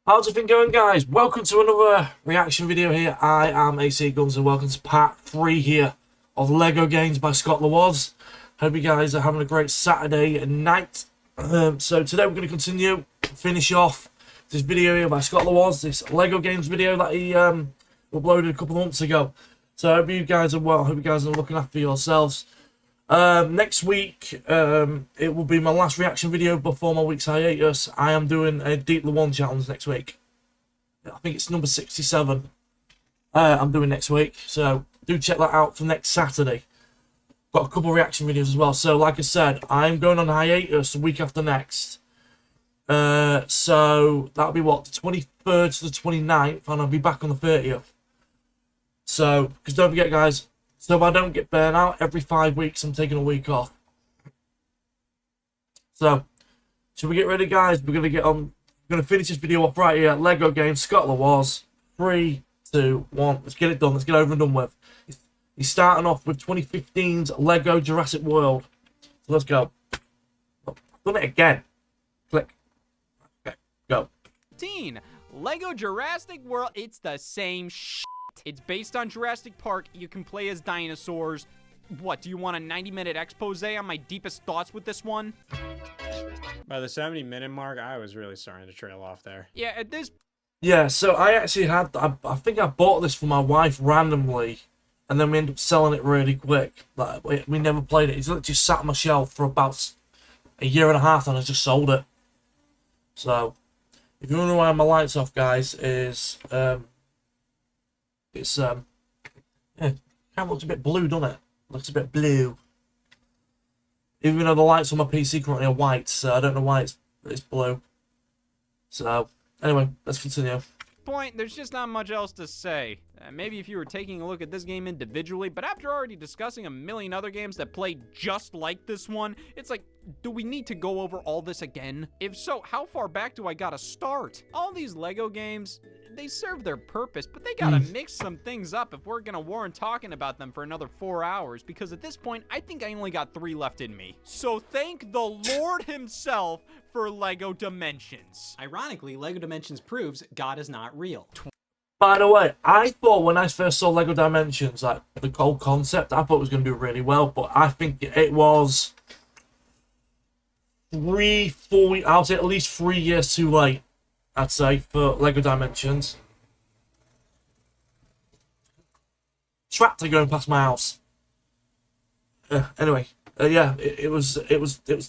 How's it been going, guys? Welcome to another reaction video here. I am AC Guns and welcome to part 3 here of Lego Games by Scott Lawoz. Hope you guys are having a great Saturday night. So today we're going to continue, finish off this video here by Scott Lawoz, this Lego Games video that he uploaded a couple of months ago. So I hope you guys are well. I hope you guys are looking after yourselves. Next week, it will be my last reaction video before my week's hiatus. I am doing a Deep the One challenge next week. I think it's number 67. I'm doing next week, so do check that out for next Saturday. Got a couple of reaction videos as well. So, like I said, I'm going on hiatus the week after next. So that'll be what, the 23rd to the 29th, and I'll be back on the 30th. So, because don't forget, guys. So I don't get burnt out, every 5 weeks I'm taking a week off. So, should we get ready, guys? We're gonna finish this video off right here. Lego Games, Scott Lawoz. 3, 2, 1. Let's get it done. Let's get over and done with. He's starting off with 2015's Lego Jurassic World. So let's go. Oh, I've done it again. Click. Okay, go. Lego Jurassic World, it's the same shit. It's based on Jurassic Park. You can play as dinosaurs. What, do you want a 90-minute expose on my deepest thoughts with this one? By the 70-minute mark, I was really starting to trail off there. Yeah, at this... Yeah, so I actually had... I think I bought this for my wife randomly, and then we ended up selling it really quick. Like, we never played it. It's literally sat on my shelf for about a year and a half, and I just sold it. So, if you wonder why my light's off, guys, is... yeah, kind of looks a bit blue, doesn't it? Looks a bit blue. Even though the lights on my PC currently are white, so I don't know why it's blue. So, anyway, let's continue. Point, there's just not much else to say. Maybe if you were taking a look at this game individually, but after already discussing a million other games that play just like this one, it's like, do we need to go over all this again? If so, how far back do I gotta start? All these Lego games, they serve their purpose, but they gotta mix some things up if we're gonna warrant talking about them for another 4 hours, because at this point, I think I only got 3 left in me. So thank the Lord himself for Lego Dimensions. Ironically, Lego Dimensions proves God is not real. By the way, I thought when I first saw Lego Dimensions, like the whole concept, I thought it was going to do really well, but I think it was 3, 4, I'll say at least 3 years too late, I'd say, for Lego Dimensions. Tractor going past my house. Anyway, yeah, it was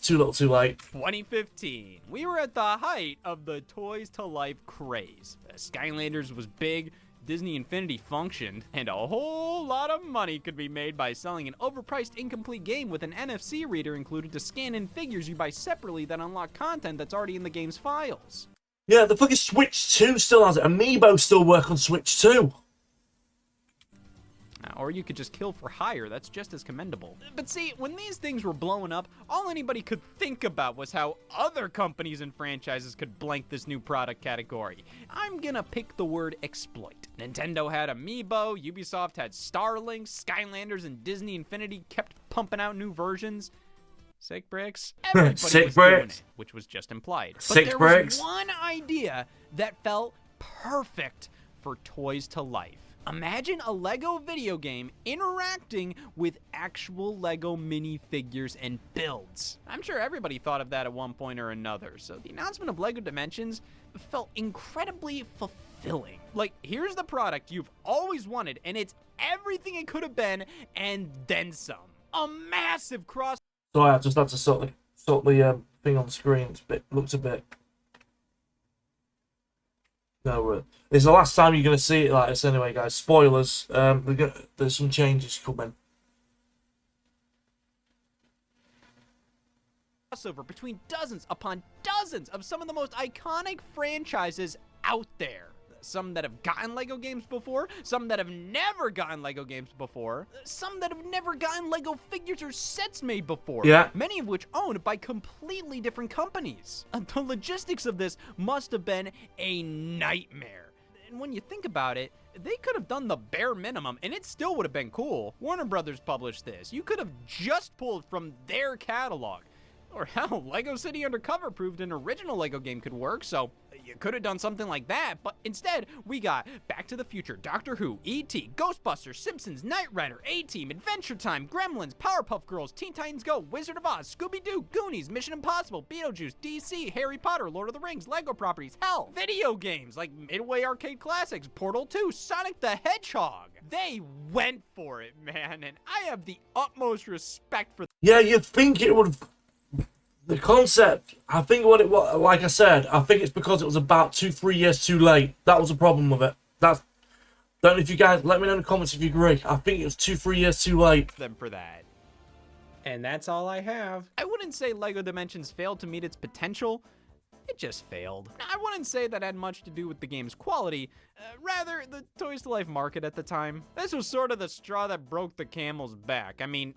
too little too late. 2015. We were at the height of the Toys to Life craze. Skylanders was big, Disney Infinity functioned, and a whole lot of money could be made by selling an overpriced incomplete game with an NFC reader included to scan in figures you buy separately that unlock content that's already in the game's files. Yeah, the fucking Switch 2 still has it. Amiibo still work on Switch 2. Or you could just kill for hire, that's just as commendable. But see, when these things were blowing up, all anybody could think about was how other companies and franchises could blank this new product category. I'm gonna pick the word exploit. Nintendo had Amiibo, Ubisoft had Starlink, Skylanders and Disney Infinity kept pumping out new versions. Sick bricks. Everybody Sick was bricks. doing it, which was just implied. But Sick there bricks. was one idea that felt perfect for Toys to Life. Imagine a Lego video game interacting with actual Lego minifigures and builds. I'm sure everybody thought of that at one point or another, so the announcement of Lego Dimensions felt incredibly fulfilling. Like, here's the product you've always wanted, and it's everything it could have been, and then some. A massive cross... Sorry, I just had to sort the thing on the screen. Looks a bit... No, it's the last time you're going to see it like this anyway, guys. Spoilers. There's some changes coming. Crossover between dozens upon dozens of some of the most iconic franchises out there. Some that have gotten Lego games before, some that have never gotten Lego games before, some that have never gotten Lego figures or sets made before. Yeah. Many of which owned by completely different companies. The logistics of this must have been a nightmare. And when you think about it, they could have done the bare minimum and it still would have been cool. Warner Brothers published this. You could have just pulled from their catalog. Or hell, Lego City Undercover proved an original Lego game could work, so you could have done something like that, but instead, we got Back to the Future, Doctor Who, E.T., Ghostbusters, Simpsons, Knight Rider, A-Team, Adventure Time, Gremlins, Powerpuff Girls, Teen Titans Go, Wizard of Oz, Scooby-Doo, Goonies, Mission Impossible, Beetlejuice, DC, Harry Potter, Lord of the Rings, Lego properties, hell, video games like Midway Arcade Classics, Portal 2, Sonic the Hedgehog. They went for it, man, and I have the utmost respect for. Yeah, you'd think it would. The concept, I think what it was, like I said, I think it's because it was about 2-3 years too late. That was the problem with it. Don't know if you guys, let me know in the comments if you agree. I think it was 2-3 years too late. Them for that. And that's all I have. I wouldn't say LEGO Dimensions failed to meet its potential. It just failed. I wouldn't say that had much to do with the game's quality, rather the Toys to Life market at the time. This was sort of the straw that broke the camel's back. I mean,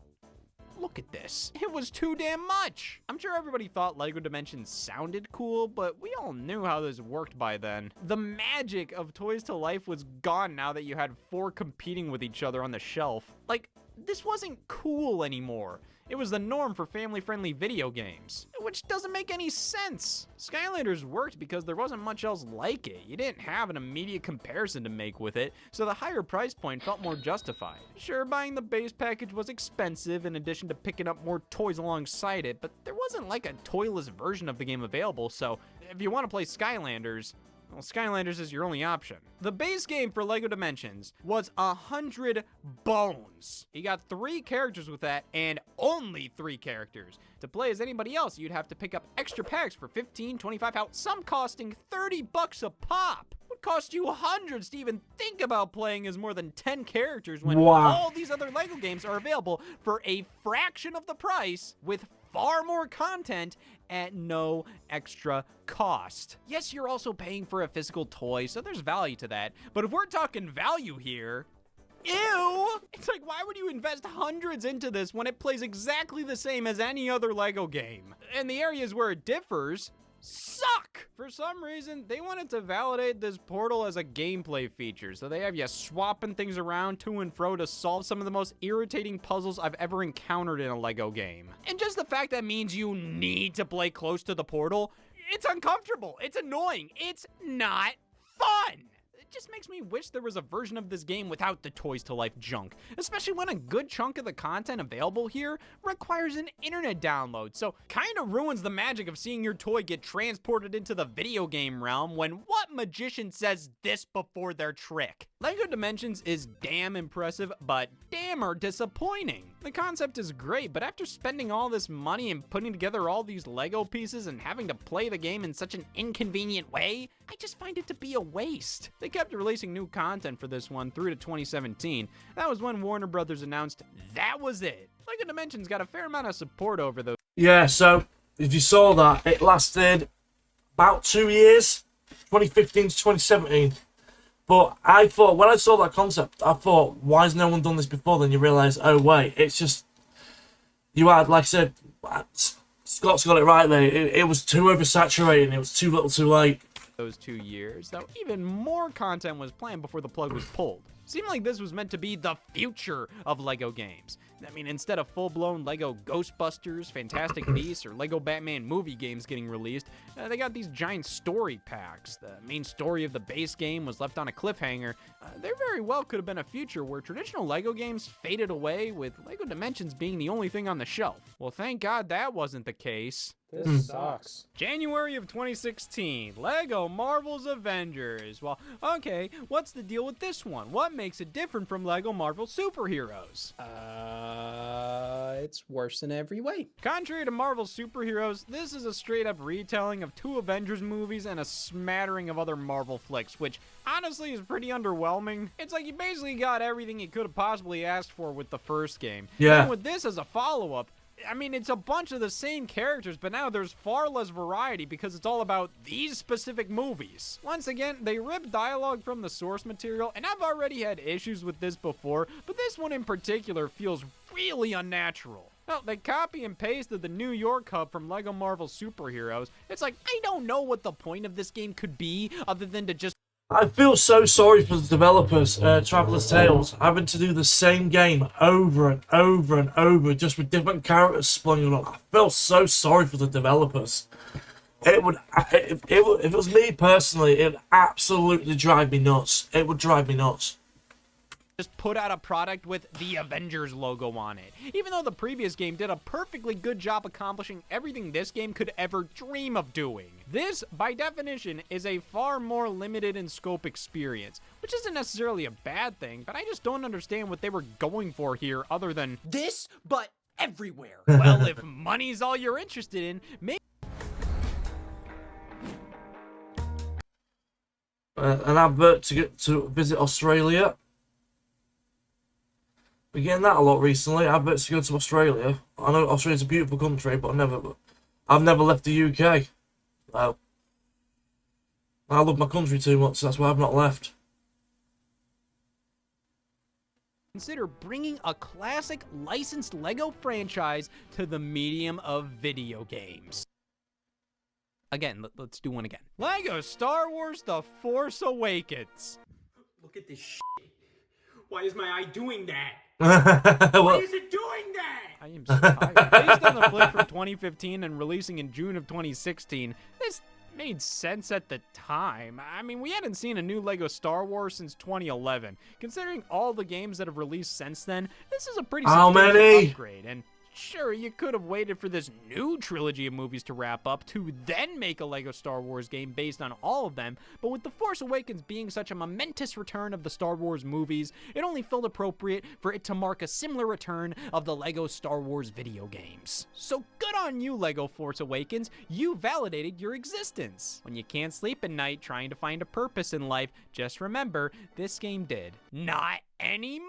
look at this. It was too damn much. I'm sure everybody thought LEGO Dimensions sounded cool, but we all knew how this worked by then. The magic of Toys to Life was gone now that you had 4 competing with each other on the shelf. Like, this wasn't cool anymore. It was the norm for family-friendly video games, which doesn't make any sense. Skylanders worked because there wasn't much else like it. You didn't have an immediate comparison to make with it, so the higher price point felt more justified. Sure, buying the base package was expensive in addition to picking up more toys alongside it, but there wasn't like a toyless version of the game available, so if you want to play Skylanders, well, Skylanders is your only option. The base game for LEGO Dimensions was 100 bones. You got 3 characters with that, and only 3 characters. To play as anybody else, you'd have to pick up extra packs for 15, 25 out, some costing 30 bucks a pop. It would cost you hundreds to even think about playing as more than 10 characters when all these other LEGO games are available for a fraction of the price with far more content at no extra cost. Yes, you're also paying for a physical toy, so there's value to that. But if we're talking value here, ew! It's like, why would you invest hundreds into this when it plays exactly the same as any other LEGO game? And the areas where it differs suck! For some reason, they wanted to validate this portal as a gameplay feature, so they have you swapping things around to and fro to solve some of the most irritating puzzles I've ever encountered in a LEGO game. And just the fact that means you need to play close to the portal, it's uncomfortable, it's annoying, it's not fun! It just makes me wish there was a version of this game without the Toys to Life junk, especially when a good chunk of the content available here requires an internet download, so kinda ruins the magic of seeing your toy get transported into the video game realm when what magician says this before their trick? LEGO Dimensions is damn impressive, but damn disappointing. The concept is great, but after spending all this money and putting together all these LEGO pieces and having to play the game in such an inconvenient way, I just find it to be a waste. They kept releasing new content for this one through to 2017. That was when Warner Brothers announced that was it. LEGO Dimensions got a fair amount of support over those. Yeah, so if you saw that, it lasted about 2 years, 2015 to 2017. But I thought, when I saw that concept, I thought, why has no one done this before? Then you realise, oh wait, it's just, you had, like I said, Scott's got it right there. It was too oversaturated. It was too little too late. Those 2 years, though even more content was planned before the plug was pulled. Seemed like this was meant to be the future of LEGO games. I mean, instead of full-blown LEGO Ghostbusters, Fantastic Beasts, or LEGO Batman movie games getting released, they got these giant story packs. The main story of the base game was left on a cliffhanger. There very well could have been a future where traditional LEGO games faded away, with LEGO Dimensions being the only thing on the shelf. Well, thank God that wasn't the case. This sucks. January of 2016, LEGO Marvel's Avengers. Well, okay, what's the deal with this one? What makes it different from LEGO Marvel Superheroes? It's worse in every way. Contrary to Marvel Superheroes, this is a straight-up retelling of 2 Avengers movies and a smattering of other Marvel flicks, which honestly is pretty underwhelming. It's like you basically got everything you could have possibly asked for with the first game. Yeah. And with this as a follow-up, I mean, it's a bunch of the same characters, but now there's far less variety because it's all about these specific movies. Once again, they rip dialogue from the source material, and I've already had issues with this before, but this one in particular feels really unnatural. Well, they copy and pasted the New York hub from LEGO Marvel Superheroes. It's like, I don't know what the point of this game could be other than to just... I feel so sorry for the developers, Traveler's Tales, having to do the same game over and over and over, just with different characters spawning on. I feel so sorry for the developers. It would, if it was me personally, it would absolutely drive me nuts. It would drive me nuts. Just put out a product with the Avengers logo on it. Even though the previous game did a perfectly good job accomplishing everything this game could ever dream of doing. This, by definition, is a far more limited in scope experience, which isn't necessarily a bad thing, but I just don't understand what they were going for here other than This, but everywhere. well, if money's all you're interested in, maybe An advert to get to visit Australia. We're getting that a lot recently. Adverts to go to Australia. I know Australia's a beautiful country, but I've never left the UK. So, I love my country too much. That's why I've not left. consider bringing a classic licensed LEGO franchise to the medium of video games. Again, let's do one again. LEGO Star Wars The Force Awakens. Look at this shit. Why is my eye doing that? Well, Why is it doing that? I am so tired. Based on the flick from 2015 and releasing in June of 2016, this made sense at the time. I mean, we hadn't seen a new LEGO Star Wars since 2011. Considering all the games that have released since then, this is a pretty How substantial many? upgrade. And sure, you could have waited for this new trilogy of movies to wrap up to then make a LEGO Star Wars game based on all of them, but with The Force Awakens being such a momentous return of the Star Wars movies, it only felt appropriate for it to mark a similar return of the LEGO Star Wars video games. So good on you, LEGO Force Awakens, you validated your existence. When you can't sleep at night trying to find a purpose in life, just remember, this game did. Not anymore,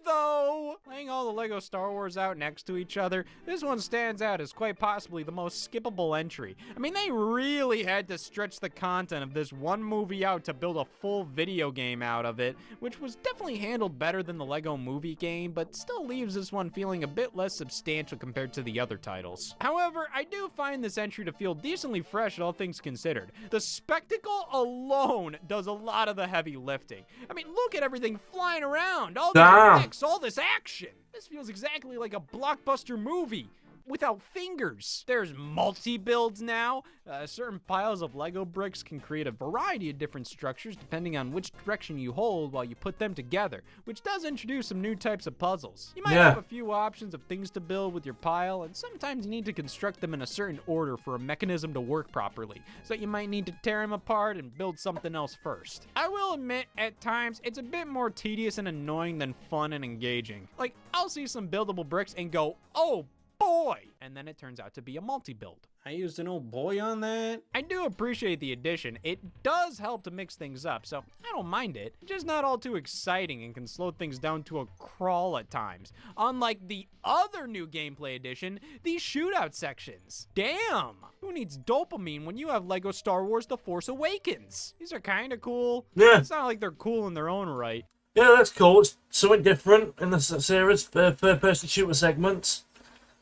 though! Laying all the LEGO Star Wars out next to each other, this one stands out as quite possibly the most skippable entry. I mean, they really had to stretch the content of this one movie out to build a full video game out of it, which was definitely handled better than the LEGO movie game, but still leaves this one feeling a bit less substantial compared to the other titles. However, I do find this entry to feel decently fresh, all things considered. The spectacle alone does a lot of the heavy lifting. I mean, look at everything flying around, all these effects, all this action. This feels exactly like a blockbuster movie without fingers. There's multi-builds now. Certain piles of LEGO bricks can create a variety of different structures depending on which direction you hold while you put them together, which does introduce some new types of puzzles. You might have a few options of things to build with your pile, and sometimes you need to construct them in a certain order for a mechanism to work properly, so you might need to tear them apart and build something else first. I will admit, at times, it's a bit more tedious and annoying than fun and engaging. Like, I'll see some buildable bricks and go, oh boy! And then it turns out to be a multi-build. I used an old boy on that. I do appreciate the addition. It does help to mix things up, so I don't mind it. It's just not all too exciting and can slow things down to a crawl at times. Unlike the other new gameplay addition, the shootout sections. Damn! Who needs dopamine when you have LEGO Star Wars The Force Awakens? These are kinda cool. Yeah. It's not like they're cool in their own right. yeah, that's cool. It's something different in the series, third-person shooter segments.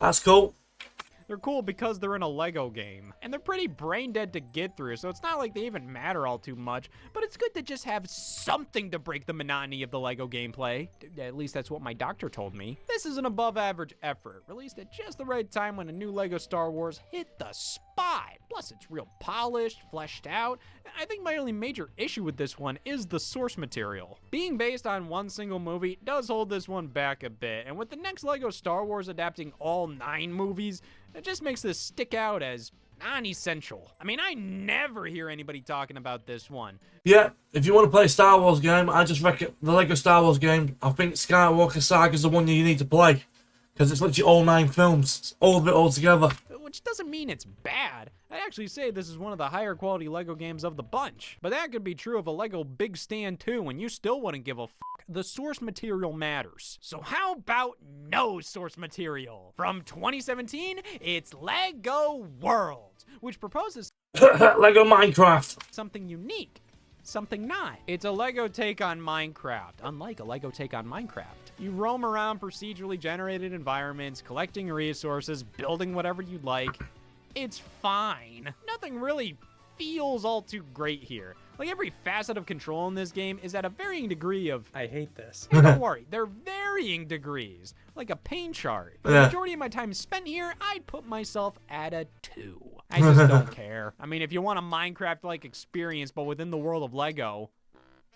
That's cool. They're cool because they're in a LEGO game, and they're pretty brain dead to get through, so it's not like they even matter all too much, but it's good to just have something to break the monotony of the LEGO gameplay. At least that's what my doctor told me. This is an above average effort, released at just the right time when a new LEGO Star Wars hit the spot. Plus, it's real polished, fleshed out. I think my only major issue with this one is the source material. Being based on one single movie does hold this one back a bit, and with the next LEGO Star Wars adapting all 9 movies, it just makes this stick out as non-essential. I mean, I never hear anybody talking about this one. Yeah, if you want to play a Star Wars game, I just reckon the LEGO Star Wars game, I think Skywalker Saga is the one you need to play. Because it's literally all 9 films. It's all of it all together. Which doesn't mean it's bad. I'd actually say this is one of the higher quality LEGO games of the bunch. But that could be true of a LEGO Big Stand 2, and you still wouldn't give a f***. The source material matters. So how about no source material? From 2017, it's LEGO World, which proposes LEGO Minecraft. something unique. Something not. It's a LEGO take on Minecraft, unlike a LEGO take on Minecraft. You roam around procedurally generated environments, collecting resources, building whatever you'd like. It's fine. Nothing really feels all too great here. Like, every facet of control in this game is at a varying degree of... I hate this. Hey, don't worry, they're very varying degrees, like a pain chart. For the Yeah. majority of my time spent here, I'd put myself at a 2. I just don't care. I mean, if you want a Minecraft-like experience, but within the world of Lego,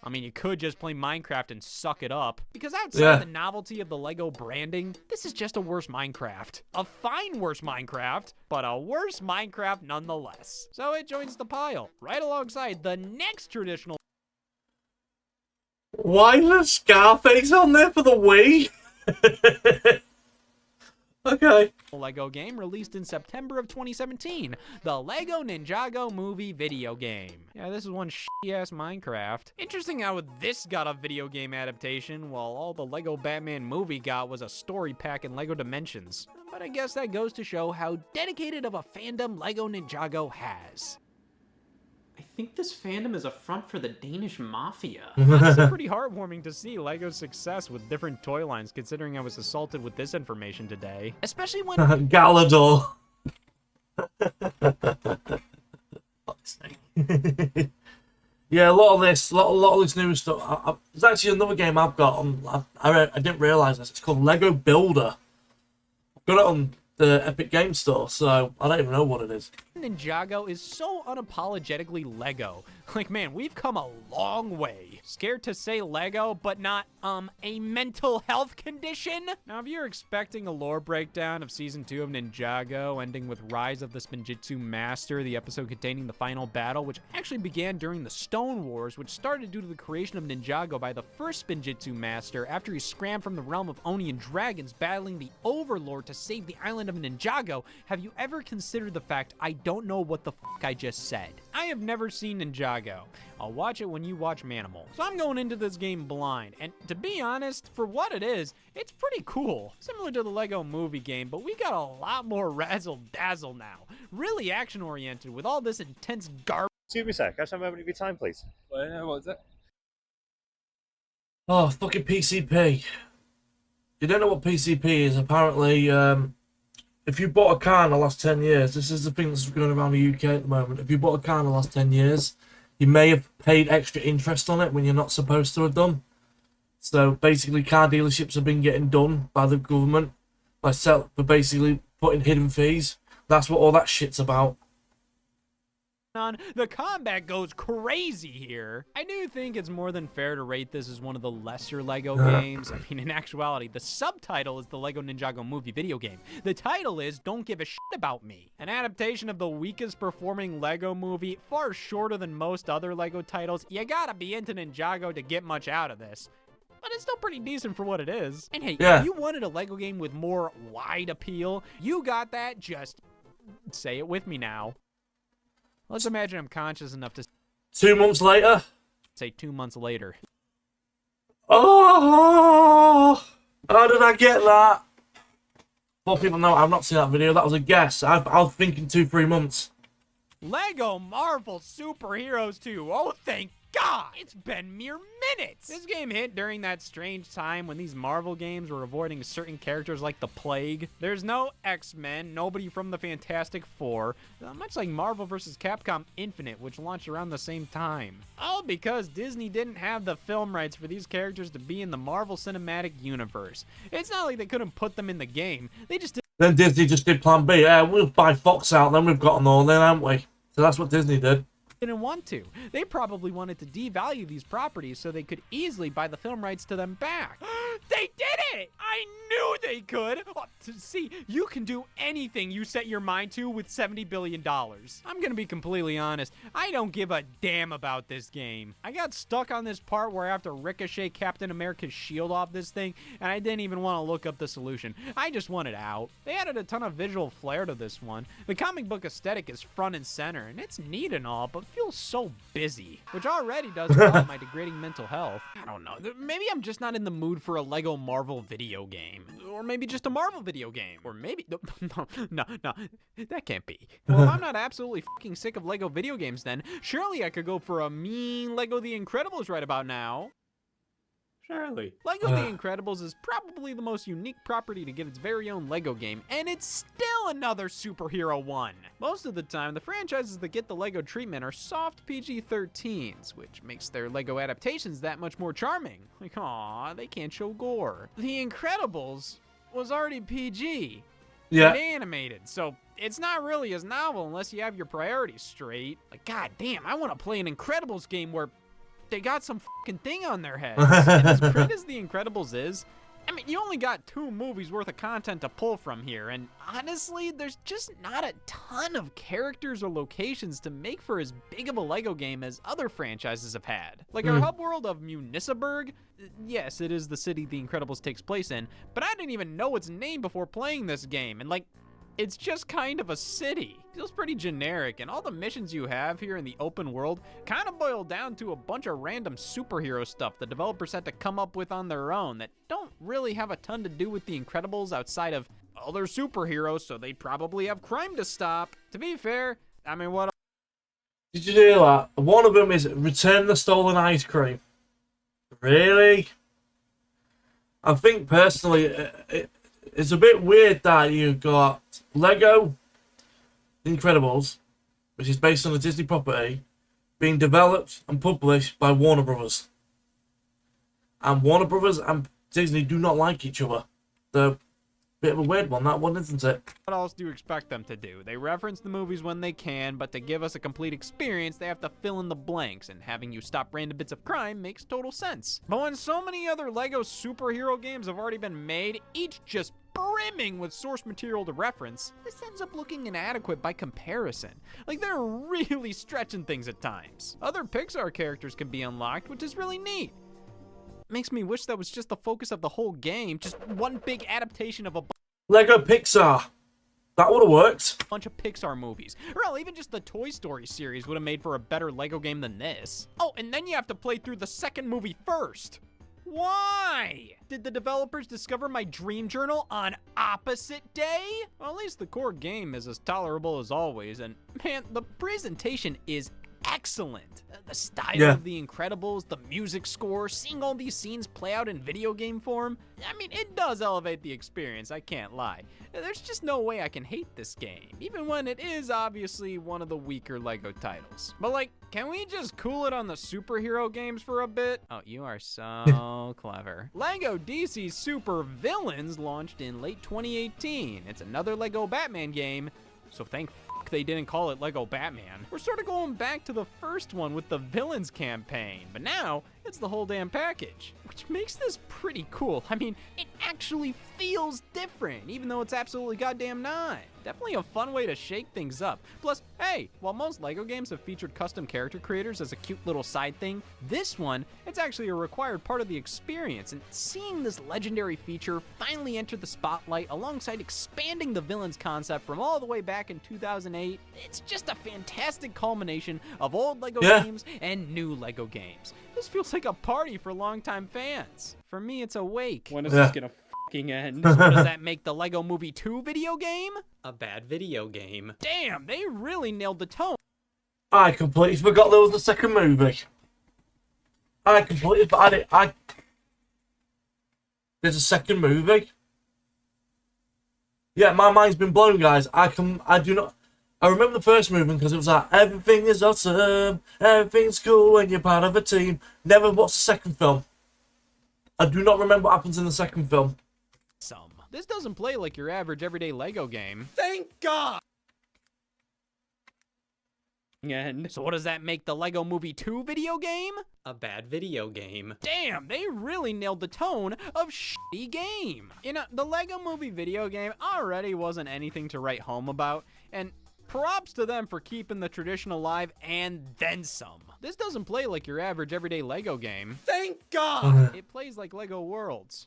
I mean, you could just play Minecraft and suck it up. Because outside the novelty of the Lego branding, this is just a worse Minecraft. A fine worse Minecraft, but a worse Minecraft nonetheless. So it joins the pile, right alongside the next traditional Why is there Scarface on there for the Wii? Okay. Lego game released in September of 2017, the Lego Ninjago movie video game. Yeah, this is one shitty-ass Minecraft. Interesting how this got a video game adaptation, while all the Lego Batman movie got was a story pack in Lego Dimensions. But I guess that goes to show how dedicated of a fandom Lego Ninjago has. I think this fandom is a front for the Danish mafia. Honestly, pretty heartwarming to see Lego's success with different toy lines, considering I was assaulted with this information today. Especially when Galador. Yeah, a lot of this new stuff. There's actually another game I've got on. I didn't realize this. It's called Lego Builder. I've got it on the Epic Game Store, so I don't even know what it is. Ninjago is so unapologetically Lego. Like, man, we've come a long way. Scared to say Lego, but not, a mental health condition? Now, if you're expecting a lore breakdown of Season 2 of Ninjago, ending with Rise of the Spinjitzu Master, the episode containing the final battle, which actually began during the Stone Wars, which started due to the creation of Ninjago by the first Spinjitzu Master after he scrammed from the realm of Oni and dragons, battling the Overlord to save the island of Ninjago, have you ever considered the fact I don't know what the fuck I just said? I have never seen Ninjago. I'll watch it when you watch Manimal. So I'm going into this game blind, and to be honest, for what it is, it's pretty cool. Similar to the Lego movie game, but we got a lot more razzle-dazzle now. Really action-oriented with all this intense garbage. Excuse me, sir. Can I have a moment of your time, please? What is it? Oh, fucking PCP. You don't know what PCP is. Apparently, if you bought a car in the last 10 years, this is the thing that's going around the UK at the moment. If you bought a car in the last 10 years, you may have paid extra interest on it when you're not supposed to have done. So basically, car dealerships have been getting done by the government for basically putting hidden fees. That's what all that shit's about. On. The combat goes crazy here. I do think it's more than fair to rate this as one of the lesser Lego games. I mean, in actuality, the subtitle is the Lego Ninjago movie video game. The title is Don't Give a Shit About Me. An adaptation of the weakest performing Lego movie, far shorter than most other Lego titles. You gotta be into Ninjago to get much out of this. But it's still pretty decent for what it is. And hey, yeah, if you wanted a Lego game with more wide appeal, you got that. Just say it with me now. Let's imagine I'm conscious enough to 2 months later. say 2 months later. Oh, how did I get that? Well, people know I've not seen that video. That was a guess. I was thinking 2-3 months. Lego Marvel Superheroes 2. Oh, thank God! It's been mere minutes! This game hit during that strange time when these Marvel games were avoiding certain characters like the Plague. There's no X-Men, nobody from the Fantastic Four, much like Marvel vs. Capcom Infinite, which launched around the same time. All because Disney didn't have the film rights for these characters to be in the Marvel Cinematic Universe. It's not like they couldn't put them in the game, they just Then Disney just did Plan B. Yeah, we'll buy Fox out, then we've got them all, then, haven't we? So that's what Disney did. didn't want to. They probably wanted to devalue these properties so they could easily buy the film rights to them back. They did it! I knew they could! Oh, see, you can do anything you set your mind to with $70 billion. I'm gonna be completely honest, I don't give a damn about this game. I got stuck on this part where I have to ricochet Captain America's shield off this thing, and I didn't even want to look up the solution. I just wanted out. They added a ton of visual flair to this one. The comic book aesthetic is front and center, and it's neat and all, but feels so busy, which already does help my degrading mental health. I don't know, maybe I'm just not in the mood for a Lego Marvel video game, or maybe just a Marvel video game, or maybe, no, that can't be. Well, if I'm not absolutely fucking sick of Lego video games, then surely I could go for a mean Lego The Incredibles right about now. Surely. Lego The Incredibles is probably the most unique property to get its very own Lego game, and it's still another superhero one. Most of the time, the franchises that get the Lego treatment are soft PG-13s, which makes their Lego adaptations that much more charming. Like, aw, they can't show gore. The Incredibles was already PG. Yeah. And animated, so it's not really as novel unless you have your priorities straight. Like, god damn, I want to play an Incredibles game where they got some fucking thing on their heads. And as great as The Incredibles is, I mean, you only got 2 movies worth of content to pull from here, and honestly, there's just not a ton of characters or locations to make for as big of a Lego game as other franchises have had. Like our hub world of Municiburg, yes, it is the city The Incredibles takes place in, but I didn't even know its name before playing this game, and like, it's just kind of a city. Feels pretty generic, and all the missions you have here in the open world kind of boil down to a bunch of random superhero stuff the developers had to come up with on their own that don't really have a ton to do with The Incredibles outside of, well, they're superheroes, so they probably have crime to stop. To be fair, I mean, what? Did you hear that? One of them is Return the Stolen Ice Cream. Really? I think personally, it's a bit weird that you've got Lego Incredibles, which is based on a Disney property, being developed and published by Warner Brothers. And Warner Brothers and Disney do not like each other. They're a bit of a weird one, that one, isn't it? What else do you expect them to do? They reference the movies when they can, but to give us a complete experience, they have to fill in the blanks, and having you stop random bits of crime makes total sense. But when so many other Lego superhero games have already been made, each just brimming with source material to reference, this ends up looking inadequate by comparison. Like, they're really stretching things at times. Other Pixar characters can be unlocked, which is really neat. Makes me wish that was just the focus of the whole game, just one big adaptation of a Lego Pixar. That would have worked. bunch of Pixar movies. Or hell, even just the Toy Story series would have made for a better Lego game than this. Oh, and then you have to play through the second movie first. Why? Did the developers discover my dream journal on opposite day? Well, at least the core game is as tolerable as always, and man, the presentation is excellent. The style of The Incredibles, the music score, seeing all these scenes play out in video game form, I mean, it does elevate the experience, I can't lie. There's just no way I can hate this game, even when it is obviously one of the weaker Lego titles. But like, can we just cool it on the superhero games for a bit? Oh, you are so clever. Lego DC Super Villains launched in late 2018. It's another Lego Batman game, so thank they didn't call it Lego Batman. We're sort of going back to the first one with the Villains campaign, but now it's the whole damn package, which makes this pretty cool. I mean, it actually feels different, even though it's absolutely goddamn not. Definitely a fun way to shake things up. Plus, hey, while most Lego games have featured custom character creators as a cute little side thing, this one, it's actually a required part of the experience, and seeing this legendary feature finally enter the spotlight alongside expanding the Villains concept from all the way back in 2008, it's just a fantastic culmination of old Lego games and new Lego games. This feels like a party for longtime fans. For me, it's a wake. When is this gonna fucking end? So what does that make the Lego Movie 2 video game? A bad video game. Damn, they really nailed the tone. I completely forgot there was a second movie. There's a second movie? Yeah, my mind's been blown, guys. I remember the first movie because it was like, everything is awesome, everything's cool when you're part of a team. Never watched the second film. I do not remember what happens in the second film. This doesn't play like your average everyday Lego game. Thank God! And So what does that make the Lego Movie 2 video game? A bad video game. Damn, they really nailed the tone of shitty game. You know, the Lego Movie video game already wasn't anything to write home about, and props to them for keeping the tradition alive and then some. This doesn't play like your average everyday Lego game. thank God! It plays like Lego Worlds.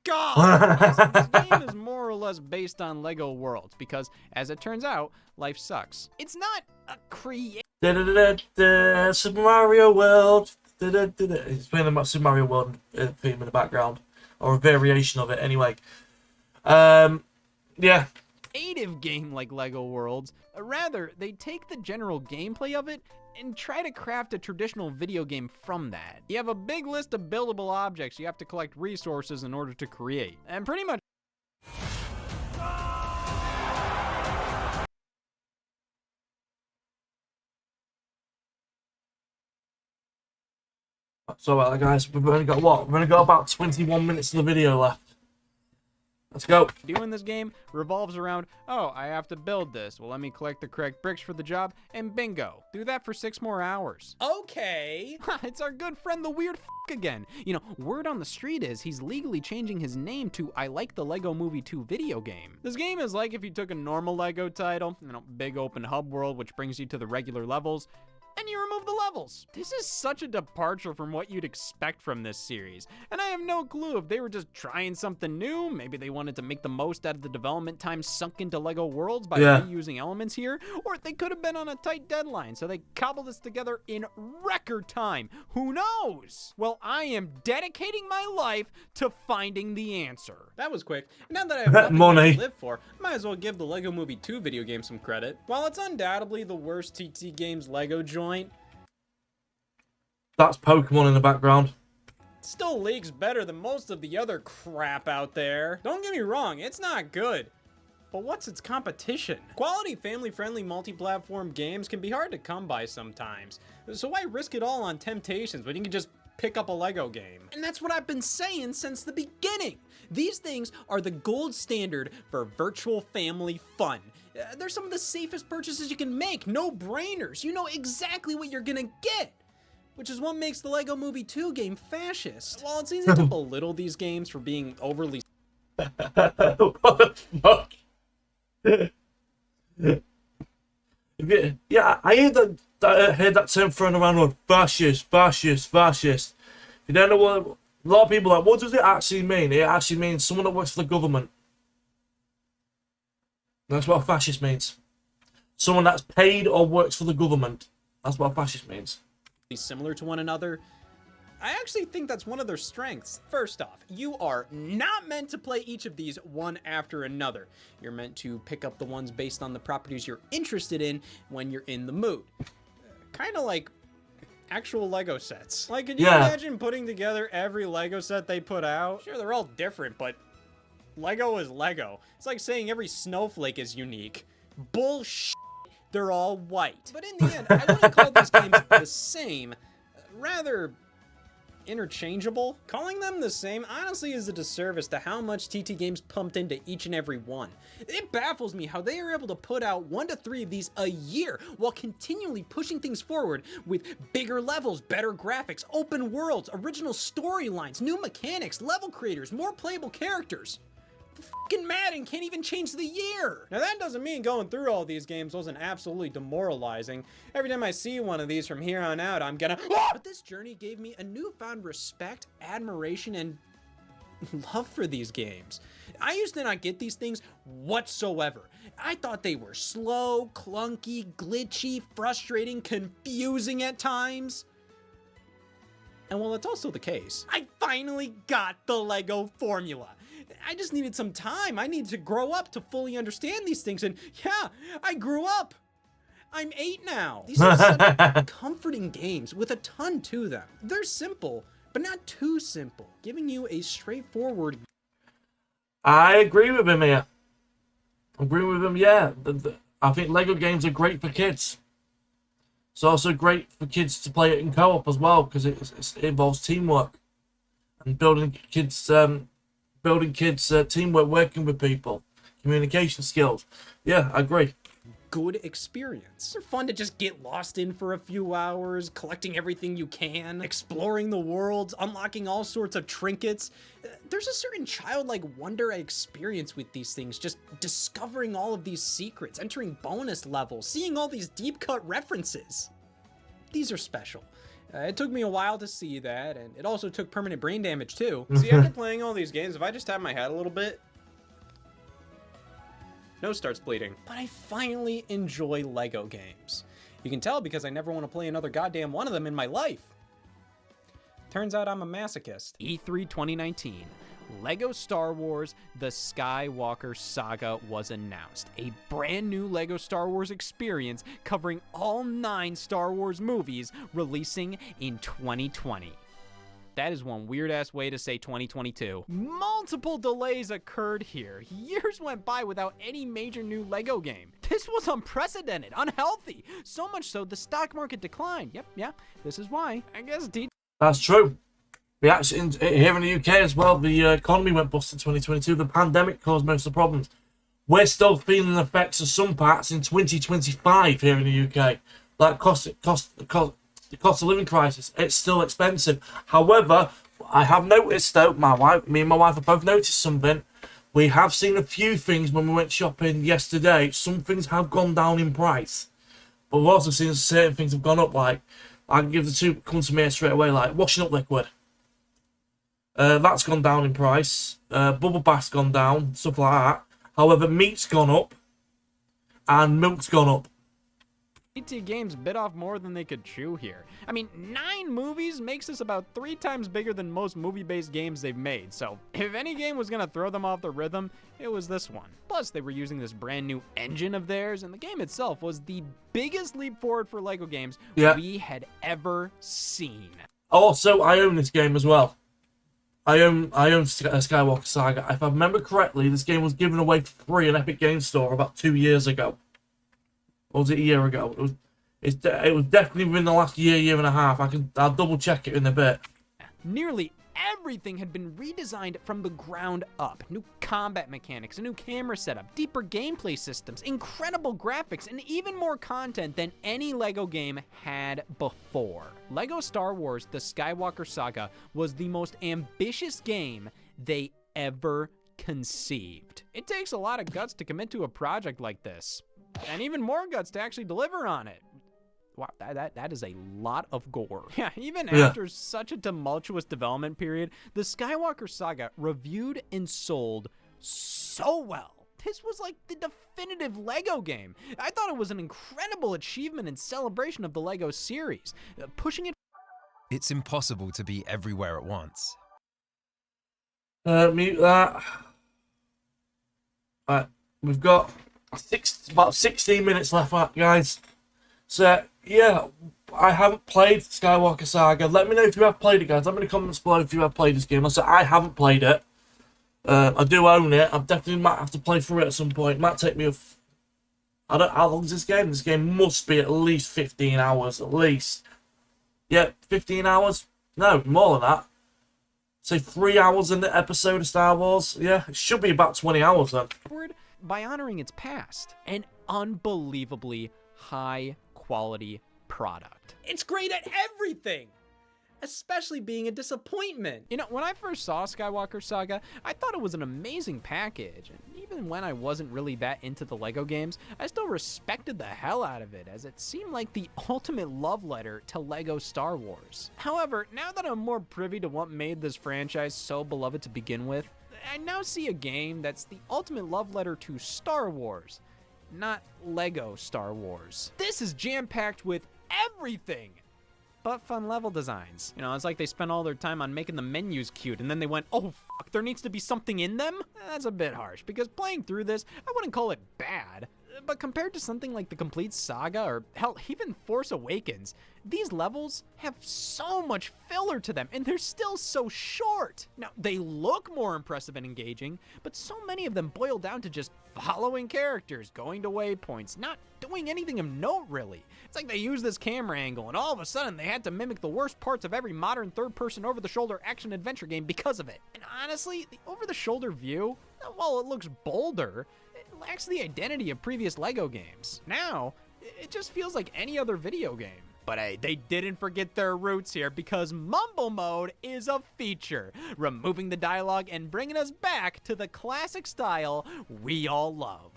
God! This game is more or less based on Lego Worlds because, as it turns out, life sucks. It's not a Super Mario World. It's playing the Super Mario World theme in the background, or a variation of it anyway. Yeah. creative game like Lego Worlds. Rather, they take the general gameplay of it and try to craft a traditional video game from that. You have a big list of buildable objects you have to collect resources in order to create, and pretty much So guys, we've only got what? We've only got about 21 minutes of the video left. Let's go. doing this game revolves around, oh, I have to build this. Well, let me collect the correct bricks for the job, and bingo. Do that for 6 more hours. Okay. It's our good friend the weird again. You know, word on the street is he's legally changing his name to I Like the Lego Movie 2 video game. This game is like if you took a normal Lego title, you know, big open hub world which brings you to the regular levels, and you remove the levels. This is such a departure from what you'd expect from this series, and I have no clue if they were just trying something new. Maybe they wanted to make the most out of the development time sunk into Lego Worlds by reusing elements here, or they could have been on a tight deadline, so they cobbled this together in record time. Who knows? Well, I am dedicating my life to finding the answer. That was quick. Now that I have nothing Money. left to live for, might as well give the Lego Movie 2 video game some credit. While it's undoubtedly the worst TT Games Lego joint, That's Pokemon in the background. it still leaks better than most of the other crap out there. Don't get me wrong, it's not good. But what's its competition? Quality family-friendly multi-platform games can be hard to come by sometimes. So why risk it all on Temptations when you can just pick up a Lego game? And that's what I've been saying since the beginning. These things are the gold standard for virtual family fun. They're some of the safest purchases you can make, no-brainers. You know exactly what you're gonna get. Which is what makes the Lego Movie 2 game fascist. While it's easy to belittle these games for being overly What the fuck? Yeah, I heard that term thrown around on fascist. If you don't know what, a lot of people are like, what does it actually mean? It actually means someone that works for the government. That's what a fascist means. Someone that's paid or works for the government. That's what a fascist means. similar to one another, I actually think that's one of their strengths. First off, you are not meant to play each of these one after another. You're meant to pick up the ones based on the properties you're interested in when you're in the mood. Kind of like actual Lego sets. Like, can you imagine putting together every Lego set they put out? Sure, they're all different, but Lego is Lego. It's like saying every snowflake is unique. Bullshit. They're all white. But in the end, I wouldn't call these games the same. Rather interchangeable. Calling them the same honestly is a disservice to how much TT Games pumped into each and every one. It baffles me how they are able to put out 1 to 3 of these a year while continually pushing things forward with bigger levels, better graphics, open worlds, original storylines, new mechanics, level creators, more playable characters. Fucking Madden can't even change the year. Now that doesn't mean going through all these games wasn't absolutely demoralizing. Every time I see one of these from here on out, I'm gonna But this journey gave me a newfound respect, admiration, and love for these games. I used to not get these things whatsoever. I thought they were slow, clunky, glitchy, frustrating, confusing at times. And while it's also the case, I finally got the Lego formula. I just needed some time. I needed to grow up to fully understand these things. And yeah, I grew up. I'm 8 now. These are such comforting games with a ton to them. They're simple, but not too simple, giving you a straightforward. I agree with him here. Yeah. I think Lego games are great for kids. It's also great for kids to play it in co-op as well, because it involves teamwork and building kids teamwork, working with people, communication skills. Yeah, I agree. Good experience. They're fun to just get lost in for a few hours, collecting everything you can, exploring the worlds, unlocking all sorts of trinkets. There's a certain childlike wonder I experience with these things, just discovering all of these secrets, entering bonus levels, seeing all these deep cut references. These are special. It took me a while to see that, and it also took permanent brain damage too. See, after playing all these games, if I just tap my head a little bit, nose starts bleeding. But I finally enjoy Lego games. You can tell because I never want to play another goddamn one of them in my life. Turns out I'm a masochist. E3 2019. Lego Star Wars The Skywalker Saga was announced. A brand new Lego Star Wars experience covering all 9 Star Wars movies releasing in 2020. That is one weird-ass way to say 2022. Multiple delays occurred here. Years went by without any major new Lego game. This was unprecedented, unhealthy. So much so, the stock market declined. Yep, this is why. I guess That's true. Reaction here in the UK as well, the economy went bust in 2022. The pandemic caused most of the problems. We're still feeling the effects of some parts in 2025 here in the UK. Like the cost of living crisis, it's still expensive. However, I have noticed though, me and my wife have both noticed something. We have seen a few things when we went shopping yesterday. Some things have gone down in price, but we've also seen certain things have gone up. Like, I can give the two come to me straight away. Like washing up liquid, that's gone down in price. Bubble bath's gone down, stuff like that. However, meat's gone up, and milk's gone up. ET Games bit off more than they could chew here. I mean, 9 movies makes this about 3 times bigger than most movie-based games they've made, so if any game was gonna throw them off the rhythm, it was this one. Plus, they were using this brand new engine of theirs, and the game itself was the biggest leap forward for Lego games we had ever seen. Also, I own this game as well. I own Skywalker Saga. If I remember correctly, this game was given away for free in Epic Games Store about 2 years ago. Or was it a year ago? It was definitely within the last year and a half. I'll double check it in a bit. Nearly everything had been redesigned from the ground up. New combat mechanics, a new camera setup, deeper gameplay systems, incredible graphics, and even more content than any Lego game had before. Lego Star Wars The Skywalker Saga was the most ambitious game they ever conceived. It takes a lot of guts to commit to a project like this. And even more guts to actually deliver on it. Wow, that is a lot of gore. Yeah, even after such a tumultuous development period, the Skywalker Saga reviewed and sold so well. This was like the definitive Lego game. I thought it was an incredible achievement and celebration of the Lego series, pushing it. It's impossible to be everywhere at once. Mute that. Right, we've got about 16 minutes left, guys. So, yeah, I haven't played Skywalker Saga. Let me know if you have played it, guys. Let me know in the comments below if you have played this game. I haven't played it. I do own it. I definitely might have to play through it at some point. It might take me I don't know, how long is this game? This game must be at least 15 hours, at least. Yeah, 15 hours? No, more than that. Say 3 hours in the episode of Star Wars. Yeah, it should be about 20 hours then. By honoring its past. An unbelievably high quality product. It's great at everything, especially being a disappointment. You know, when I first saw Skywalker Saga, I thought it was an amazing package, and even when I wasn't really that into the Lego games, I still respected the hell out of it, as it seemed like the ultimate love letter to Lego Star Wars. However, now that I'm more privy to what made this franchise so beloved to begin with, I now see a game that's the ultimate love letter to Star Wars, not Lego Star Wars. This is jam-packed with everything but fun level designs. You know, it's like they spent all their time on making the menus cute, and then they went, oh, fuck, there needs to be something in them? That's a bit harsh, because playing through this, I wouldn't call it bad. But compared to something like the complete saga, or hell, even Force Awakens, these levels have so much filler to them, and they're still so short. Now, they look more impressive and engaging, but so many of them boil down to just following characters, going to waypoints, not doing anything of note, really. It's like they used this camera angle, and all of a sudden they had to mimic the worst parts of every modern third-person over-the-shoulder action-adventure game because of it. And honestly, the over-the-shoulder view, while it looks bolder, it lacks the identity of previous Lego games. Now, it just feels like any other video game. But hey, they didn't forget their roots here, because Mumble Mode is a feature, removing the dialogue and bringing us back to the classic style we all love.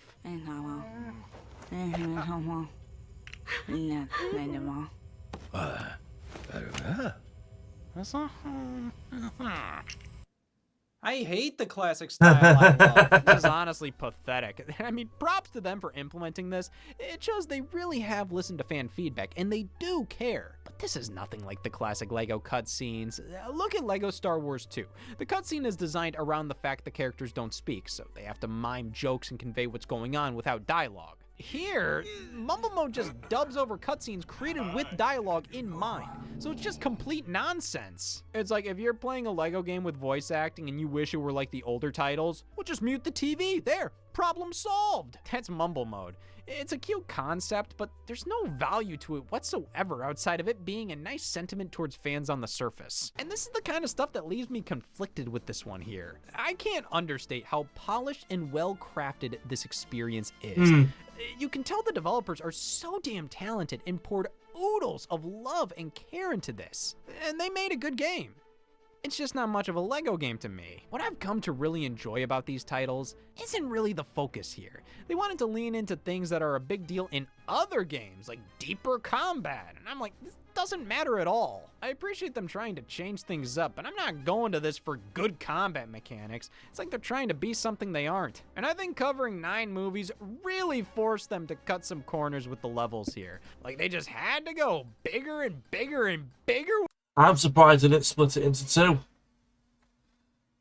I hate the classic style I love. This is honestly pathetic. I mean, props to them for implementing this. It shows they really have listened to fan feedback, and they do care. But this is nothing like the classic LEGO cutscenes. Look at LEGO Star Wars 2. The cutscene is designed around the fact the characters don't speak, so they have to mime jokes and convey what's going on without dialogue. Here, Mumble Mode just dubs over cutscenes created with dialogue in mind, so it's just complete nonsense. It's like if you're playing a LEGO game with voice acting and you wish it were like the older titles, well, just mute the TV. There, problem solved. That's Mumble Mode. It's a cute concept, but there's no value to it whatsoever outside of it being a nice sentiment towards fans on the surface. And this is the kind of stuff that leaves me conflicted with this one here. I can't understate how polished and well-crafted this experience is. You can tell the developers are so damn talented and poured oodles of love and care into this. And they made a good game. It's just not much of a LEGO game to me. What I've come to really enjoy about these titles isn't really the focus here. They wanted to lean into things that are a big deal in other games, like deeper combat, and I'm like, this doesn't matter at all. I appreciate them trying to change things up, but I'm not going to this for good combat mechanics. It's like they're trying to be something they aren't. And I think covering 9 movies really forced them to cut some corners with the levels here. Like they just had to go bigger and bigger and bigger. I'm surprised they didn't split it into 2.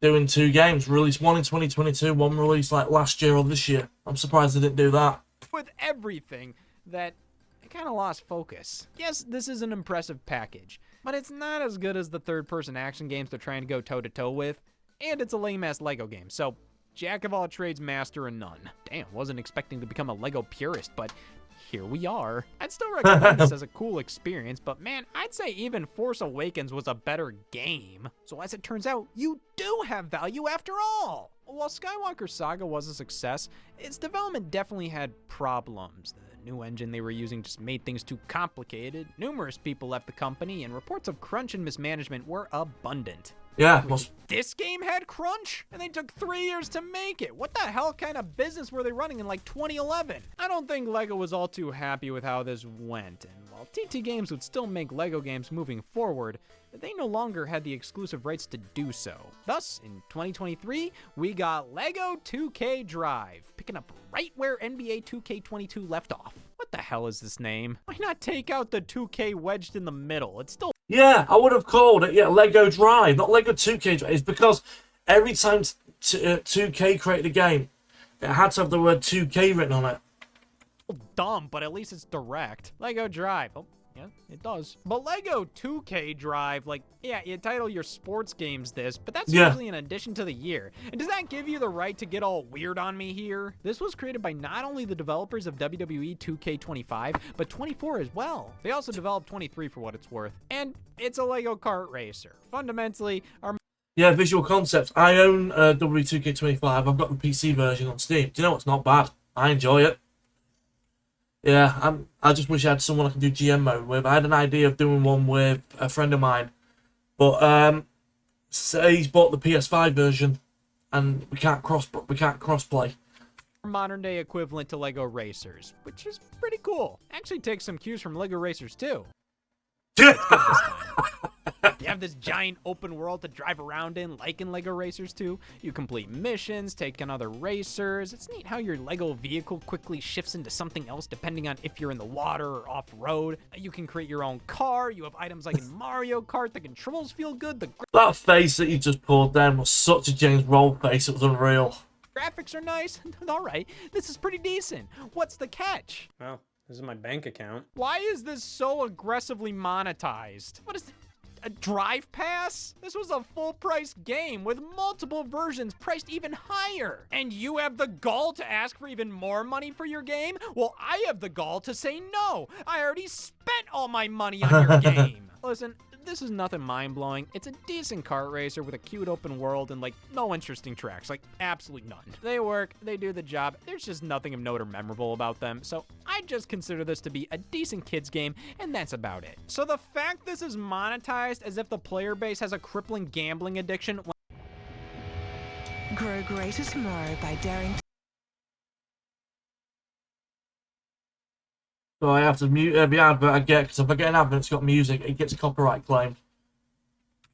Doing 2 games, released one in 2022, one released like last year or this year. I'm surprised they didn't do that. With everything that it kind of lost focus. Yes, this is an impressive package, but it's not as good as the third-person action games they're trying to go toe-to-toe with, and it's a lame-ass LEGO game, so jack of all trades, master of none. Damn, wasn't expecting to become a LEGO purist, but here we are. I'd still recommend this as a cool experience, but man, I'd say even Force Awakens was a better game. So as it turns out, you do have value after all. While Skywalker Saga was a success, its development definitely had problems. The new engine they were using just made things too complicated, numerous people left the company, and reports of crunch and mismanagement were abundant. Yeah, This game had crunch, and they took 3 years to make it. What the hell kind of business were they running in like 2011? I don't think LEGO was all too happy with how this went, and while TT Games would still make LEGO games moving forward, they no longer had the exclusive rights to do so. Thus, in 2023, we got LEGO 2K Drive, picking up right where NBA 2K22 left off. What the hell is this name? Why not take out the 2K wedged in the middle? It's still... yeah, I would have called it, Lego Drive, not Lego 2K Drive. It's because every time 2K created a game, it had to have the word 2K written on it. Dumb, but at least it's direct. LEGO Drive. Oh, yeah, it does. But LEGO 2K Drive, like, yeah, you title your sports games this, but that's usually an addition to the year. And does that give you the right to get all weird on me here? This was created by not only the developers of WWE 2K25, but 24 as well. They also developed 23 for what it's worth. And it's a LEGO kart racer. Fundamentally, our... Yeah, Visual Concepts. I own W2K25. I've got the PC version on Steam. Do you know what's not bad? I enjoy it. Yeah, I just wish I had someone I could do GM mode with. I had an idea of doing one with a friend of mine, but so he's bought the PS5 version, and we can't cross play. modern day equivalent to LEGO Racers, which is pretty cool. Actually takes some cues from LEGO Racers too. You have this giant open world to drive around in, like in LEGO Racers 2. You complete missions, take on other racers. It's neat how your LEGO vehicle quickly shifts into something else depending on if you're in the water or off-road. You can create your own car. You have items like in Mario Kart. The controls feel good. That face that you just pulled then was such a James Roll face. It was unreal. Graphics are nice. All right, this is pretty decent. What's the catch? Well, this is my bank account. Why is this so aggressively monetized? What is a drive pass? This was a full price game with multiple versions priced even higher. And you have the gall to ask for even more money for your game? Well, I have the gall to say no. I already spent all my money on your game. Listen, this is nothing mind-blowing. It's a decent kart racer with a cute open world and, like, no interesting tracks. Like, absolutely none. They work, they do the job. There's just nothing of note or memorable about them. So I just consider this to be a decent kids game, and that's about it. So the fact this is monetized as if the player base has a crippling gambling addiction... Grow greater tomorrow by daring... So I have to mute every advert I get, because if I get an advert that's got music, it gets copyright claimed.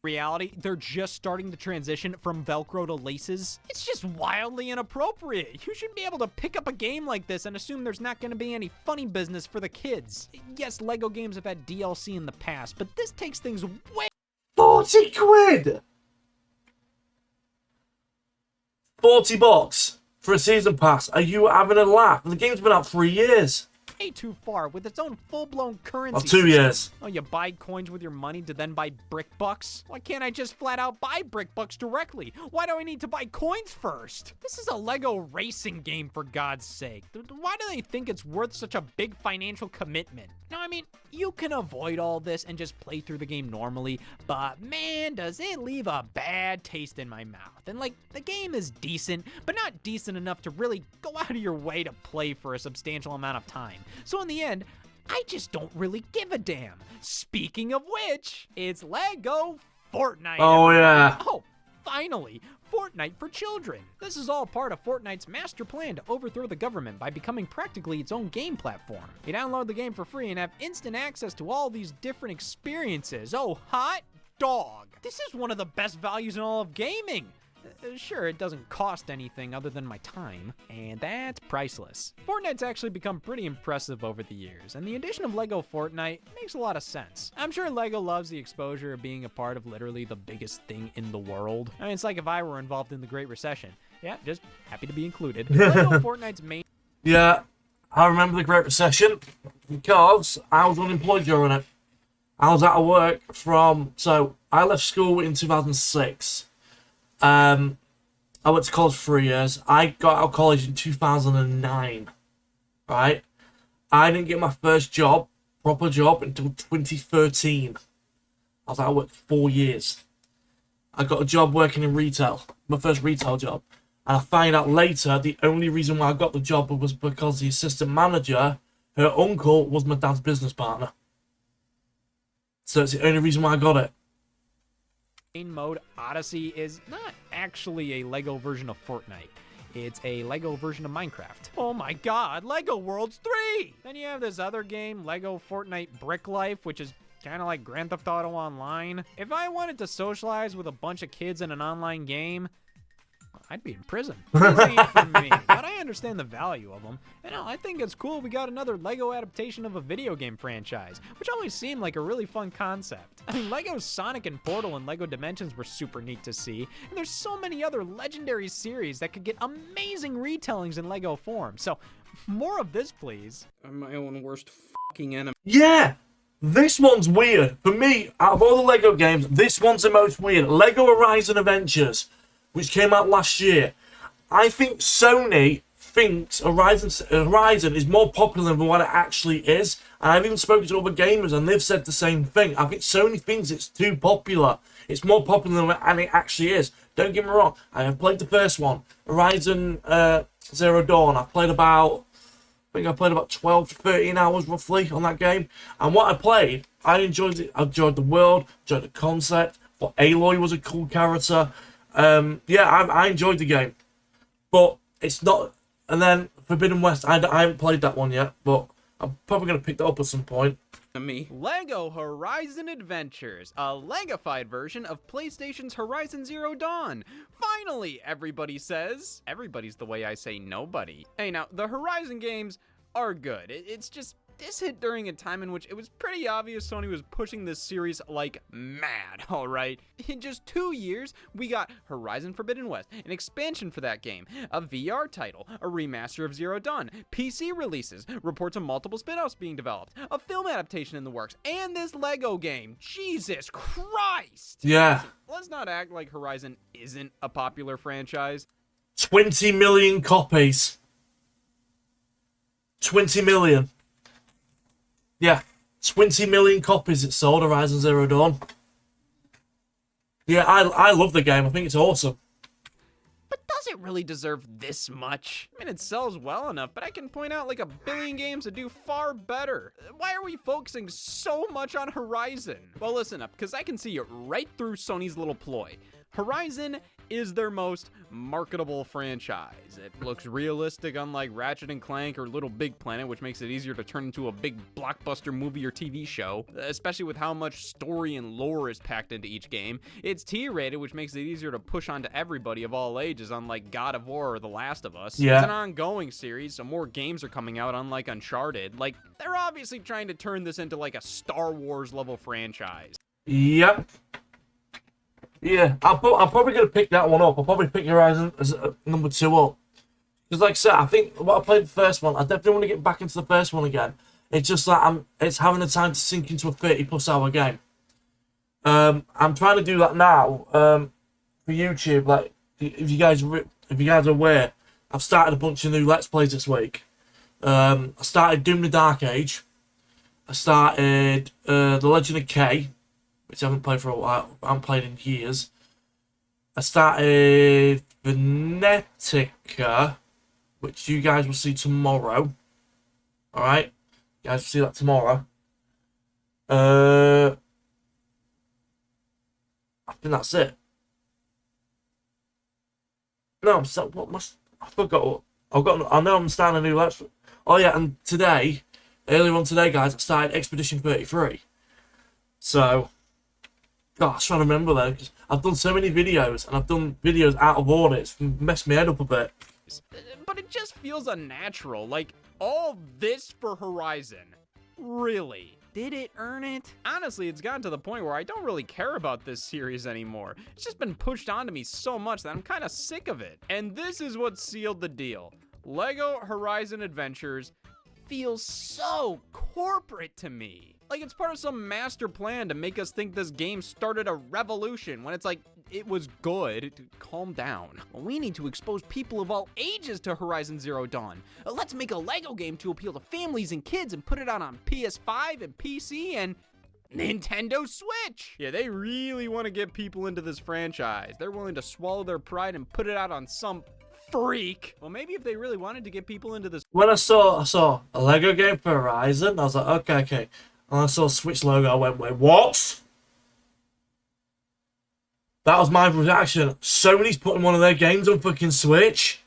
reality, they're just starting to transition from Velcro to laces. It's just wildly inappropriate. You shouldn't be able to pick up a game like this and assume there's not going to be any funny business for the kids. Yes, Lego games have had DLC in the past, but this takes things way... 40 quid! 40 bucks for a season pass. Are you having a laugh? The game's been out 3 years. too far with its own full-blown currency Of 2 system. years. Oh, you buy coins with your money to then buy brick bucks? Why can't I just flat out buy brick bucks directly? Why do I need to buy coins first? This is a Lego racing game, for God's sake. Why do they think it's worth such a big financial commitment? Now, I mean, you can avoid all this and just play through the game normally, but man, does it leave a bad taste in my mouth. And like, the game is decent, but not decent enough to really go out of your way to play for a substantial amount of time. So in the end, I just don't really give a damn. Speaking of which, it's Lego Fortnite. Oh, yeah. Oh, finally, Fortnite for children. This is all part of Fortnite's master plan to overthrow the government by becoming practically its own game platform. You download the game for free and have instant access to all these different experiences. Oh, hot dog. This is one of the best values in all of gaming. Sure, it doesn't cost anything other than my time, and that's priceless. Fortnite's actually become pretty impressive over the years, and the addition of Lego Fortnite makes a lot of sense. I'm sure Lego loves the exposure of being a part of literally the biggest thing in the world. I mean, it's like if I were involved in the Great Recession. Yeah, just happy to be included. Lego Fortnite's main... Yeah, I remember the Great Recession because I was unemployed during it. I was out of work so I left school in 2006. I went to college for 3 years. I got out of college in 2009, right? I didn't get my first job, proper job, until 2013. I was out of work for 4 years. I got a job working in retail, my first retail job. And I found out later the only reason why I got the job was because the assistant manager, her uncle, was my dad's business partner. So it's the only reason why I got it. Main mode, Odyssey, is not actually a Lego version of Fortnite. It's a Lego version of Minecraft. Oh my god, Lego Worlds 3! Then you have this other game, Lego Fortnite Brick Life, which is kind of like Grand Theft Auto Online. If I wanted to socialize with a bunch of kids in an online game, I'd be in prison. These ain't for me, but I understand the value of them. And I think it's cool we got another Lego adaptation of a video game franchise, which always seemed like a really fun concept. I mean, Lego Sonic and Portal and Lego Dimensions were super neat to see, and there's so many other legendary series that could get amazing retellings in Lego form. So, more of this, please. I'm my own worst fucking enemy. Yeah, this one's weird. For me, out of all the Lego games, this one's the most weird. Lego Horizon Adventures, which came out last year. I think Sony thinks Horizon is more popular than what it actually is. And I've even spoken to other gamers and they've said the same thing. I think Sony thinks it's too popular. It's more popular than it actually is. Don't get me wrong, I have played the first one, Horizon Zero Dawn. I played about 12 to 13 hours roughly on that game. And what I played, I enjoyed it. I enjoyed the world, enjoyed the concept. Thought Aloy was a cool character. Yeah, I enjoyed the game, but it's not. And then Forbidden West, I haven't played that one yet, but I'm probably going to pick that up at some point. Me. Lego Horizon Adventures, a Legofied version of PlayStation's Horizon Zero Dawn. Finally, everybody says. Everybody's the way I say nobody. Hey, now, the Horizon games are good. It's just, this hit during a time in which it was pretty obvious Sony was pushing this series like mad, alright? In just 2 years, we got Horizon Forbidden West, an expansion for that game, a VR title, a remaster of Zero Dawn, PC releases, reports of multiple spin-offs being developed, a film adaptation in the works, and this Lego game. Jesus Christ! Yeah. Let's not act like Horizon isn't a popular franchise. 20 million copies. 20 million. Yeah, 20 million copies it sold, Horizon Zero Dawn. Yeah, I love the game. I think it's awesome. But does it really deserve this much? I mean, it sells well enough, but I can point out like a billion games that do far better. Why are we focusing so much on Horizon? Well, listen up, because I can see right through Sony's little ploy. Horizon is their most marketable franchise. It looks realistic, unlike Ratchet and Clank or Little Big Planet, which makes it easier to turn into a big blockbuster movie or TV show, especially with how much story and lore is packed into each game. It's T-rated, which makes it easier to push onto everybody of all ages, unlike God of War or The Last of Us. Yeah. It's an ongoing series, so more games are coming out, unlike Uncharted. Like, they're obviously trying to turn this into like a Star Wars level franchise. Yep. Yeah, I'm probably going to pick that one up. I'll probably pick Horizon as number 2 up. Because like I said, I think what I played the first one, I definitely want to get back into the first one again. It's just that it's having the time to sink into a 30+ hour game. I'm trying to do that now for YouTube. Like, if you guys are aware, I've started a bunch of new Let's Plays this week. I started Doom the Dark Age. I started The Legend of K, which I haven't played for a while. I haven't played in years. I started Venetica, which you guys will see tomorrow. Alright? You guys will see that tomorrow. I think that's it. No, I forgot. I know I'm starting a new Let's. Oh yeah, and earlier on today, guys, I started Expedition 33. So, God, I was trying to remember though, because I've done so many videos, and I've done videos out of order. It's messed my head up a bit. But it just feels unnatural. Like, all this for Horizon. Really? Did it earn it? Honestly, it's gotten to the point where I don't really care about this series anymore. It's just been pushed onto me so much that I'm kind of sick of it. And this is what sealed the deal. LEGO Horizon Adventures feels so corporate to me. Like it's part of some master plan to make us think this game started a revolution when it's like, it was good. Calm down. We need to expose people of all ages to Horizon Zero Dawn. Let's make a LEGO game to appeal to families and kids and put it out on PS5 and PC and Nintendo Switch. Yeah, they really want to get people into this franchise. They're willing to swallow their pride and put it out on some freak. Well, maybe if they really wanted to get people into this. When I saw a LEGO game for Horizon, I was like, okay. And I saw a Switch logo, I went, wait, what? That was my reaction. Sony's putting one of their games on fucking Switch.